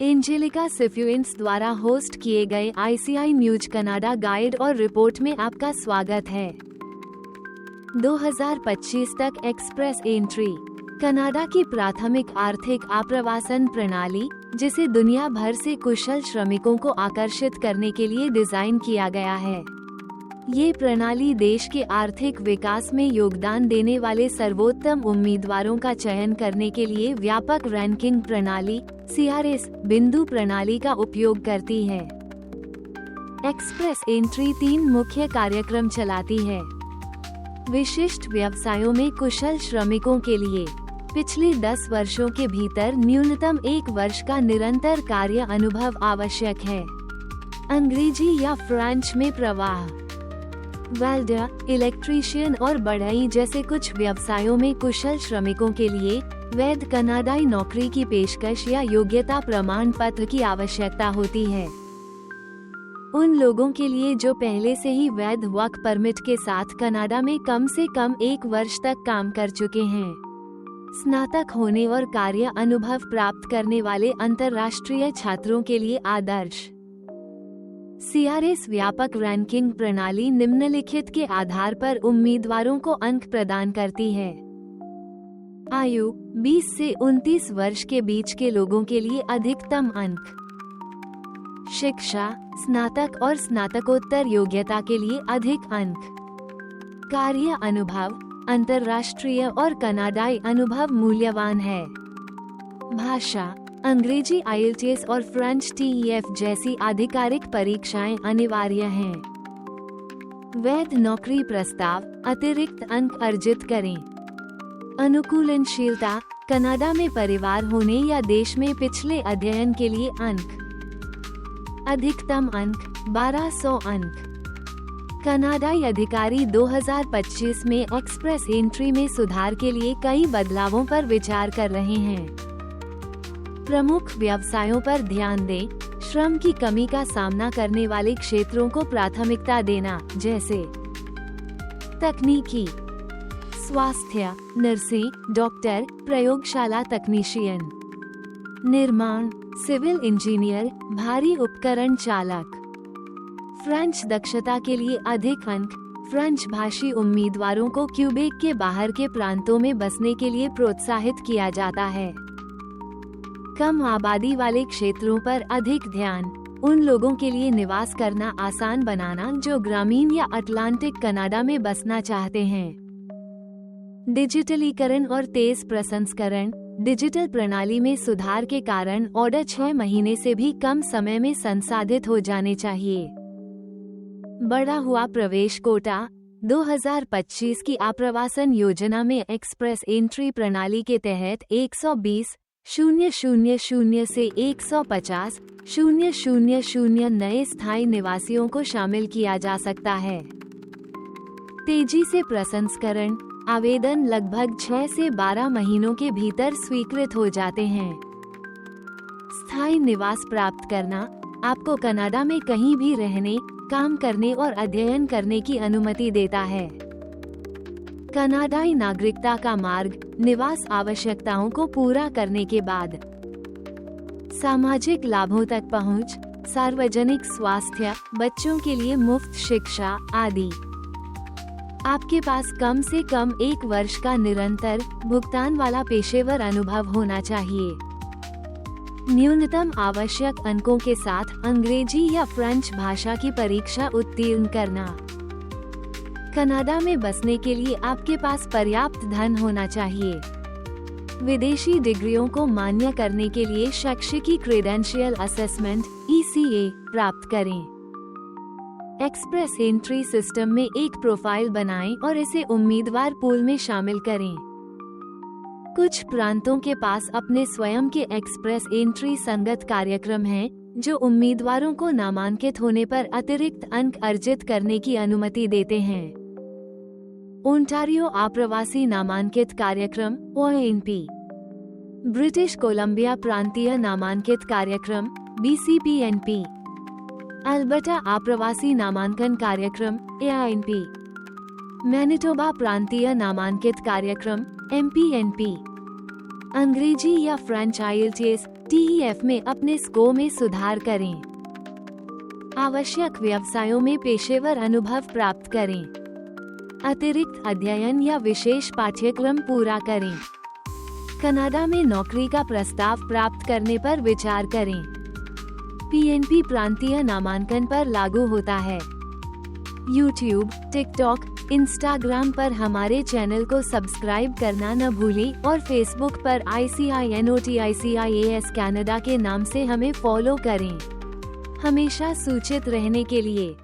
Angelica सिफ्यूएंस द्वारा host किए गए ICI न्यूज कनाडा गाइड और रिपोर्ट में आपका स्वागत है। 2025 तक एक्सप्रेस एंट्री कनाडा की प्राथमिक आर्थिक आप्रवासन प्रणाली, जिसे दुनिया भर से कुशल श्रमिकों को आकर्षित करने के लिए डिजाइन किया गया है। ये प्रणाली देश के आर्थिक विकास में योगदान देने वाले सर्वोत्तम उम्मीदवारों का चयन करने के लिए व्यापक रैंकिंग प्रणाली CRS बिंदु प्रणाली का उपयोग करती है। एक्सप्रेस एंट्री 3 मुख्य कार्यक्रम चलाती है। विशिष्ट व्यवसायों में कुशल श्रमिकों के लिए पिछले 10 वर्षों के भीतर न्यूनतम 1 वर्ष का निरंतर कार्य अनुभव आवश्यक है। अंग्रेजी या फ्रेंच में प्रवाह, वेल्डर, इलेक्ट्रीशियन और बढ़ई जैसे कुछ व्यवसायों में कुशल श्रमिकों के लिए वैध कनाडाई नौकरी की पेशकश या योग्यता प्रमाण पत्र की आवश्यकता होती है। उन लोगों के लिए जो पहले से ही वैध वर्क परमिट के साथ कनाडा में कम से कम 1 वर्ष तक काम कर चुके हैं। स्नातक होने और कार्य अनुभव प्राप्त करने वाले अंतर्राष्ट्रीय छात्रों के लिए आदर्श। CRS व्यापक रैंकिंग प्रणाली निम्नलिखित के आधार पर उम्मीदवारों को अंक प्रदान करती है। आयु 20 से 29 वर्ष के बीच के लोगों के लिए अधिकतम अंक। शिक्षा, स्नातक और स्नातकोत्तर योग्यता के लिए अधिक अंक। कार्य अनुभव, अंतर्राष्ट्रीय और कनाडाई अनुभव मूल्यवान है। भाषा, अंग्रेजी IELTS और फ्रेंच TEF जैसी आधिकारिक परीक्षाएं अनिवार्य हैं। वैध नौकरी प्रस्ताव, अतिरिक्त अंक अर्जित करें। अनुकूलनशीलता, कनाडा में परिवार होने या देश में पिछले अध्ययन के लिए अंक। अधिकतम अंक 1200 अंक। कनाडाई अधिकारी 2025 में एक्सप्रेस एंट्री में सुधार के लिए कई बदलावों पर विचार कर रहे हैं। प्रमुख व्यवसायों पर ध्यान दें। श्रम की कमी का सामना करने वाले क्षेत्रों को प्राथमिकता देना, जैसे तकनीकी, स्वास्थ्य, नर्सिंग, डॉक्टर, प्रयोगशाला तकनीशियन, निर्माण, सिविल इंजीनियर, भारी उपकरण चालक। फ्रेंच दक्षता के लिए अधिक अंक। फ्रेंच भाषी उम्मीदवारों को क्यूबेक के बाहर के प्रांतों में बसने के लिए प्रोत्साहित किया जाता है। कम आबादी वाले क्षेत्रों पर अधिक ध्यान। उन लोगों के लिए निवास करना आसान बनाना जो ग्रामीण या अटलांटिक कनाडा में बसना चाहते हैं। डिजिटलीकरण और तेज प्रसंस्करण। डिजिटल प्रणाली में सुधार के कारण ऑर्डर 6 महीने से भी कम समय में संसाधित हो जाने चाहिए। बढ़ा हुआ प्रवेश कोटा। 2025 की आप्रवासन योजना में एक्सप्रेस एंट्री प्रणाली के तहत 120,000 से 150,000 नए स्थायी निवासियों को शामिल किया जा सकता है। तेजी से प्रसंस्करण। आवेदन लगभग 6 से 12 महीनों के भीतर स्वीकृत हो जाते हैं। स्थायी निवास प्राप्त करना आपको कनाडा में कहीं भी रहने, काम करने और अध्ययन करने की अनुमति देता है। कनाडाई नागरिकता का मार्ग, निवास आवश्यकताओं को पूरा करने के बाद। सामाजिक लाभों तक पहुंच, सार्वजनिक स्वास्थ्य, बच्चों के लिए मुफ्त शिक्षा आदि। आपके पास कम से कम 1 वर्ष का निरंतर भुगतान वाला पेशेवर अनुभव होना चाहिए। न्यूनतम आवश्यक अंकों के साथ अंग्रेजी या फ्रेंच भाषा की परीक्षा उत्तीर्ण करना। कनाडा में बसने के लिए आपके पास पर्याप्त धन होना चाहिए। विदेशी डिग्रियों को मान्य करने के लिए शैक्षिकी क्रेडेंशियल असेसमेंट ECA प्राप्त करें। एक्सप्रेस एंट्री सिस्टम में एक प्रोफाइल बनाएं और इसे उम्मीदवार पूल में शामिल करें। कुछ प्रांतों के पास अपने स्वयं के एक्सप्रेस एंट्री संगत कार्यक्रम हैं, जो उम्मीदवारों को नामांकित होने पर अतिरिक्त अंक अर्जित करने की अनुमति देते हैं। ओंटारियो आप्रवासी नामांकित कार्यक्रम ONP, ब्रिटिश कोलंबिया प्रांतीय नामांकित कार्यक्रम BCPNP, अल्बर्टा आप्रवासी नामांकन कार्यक्रम AINP, मैनिटोबा प्रांतीय नामांकित कार्यक्रम MPNP, अंग्रेजी या फ्रेंच IELTS TEF में अपने स्कोर में सुधार करें। आवश्यक व्यवसायों में पेशेवर अनुभव प्राप्त करें। अतिरिक्त अध्ययन या विशेष पाठ्यक्रम पूरा करें। कनाडा में नौकरी का प्रस्ताव प्राप्त करने पर विचार करें। PNP प्रांतीय नामांकन पर लागू होता है। YouTube, TikTok, Instagram पर हमारे चैनल को सब्सक्राइब करना न भूलें और Facebook पर ICINOTICIAS कनाडा के नाम से हमें फॉलो करें। हमेशा सूचित रहने के लिए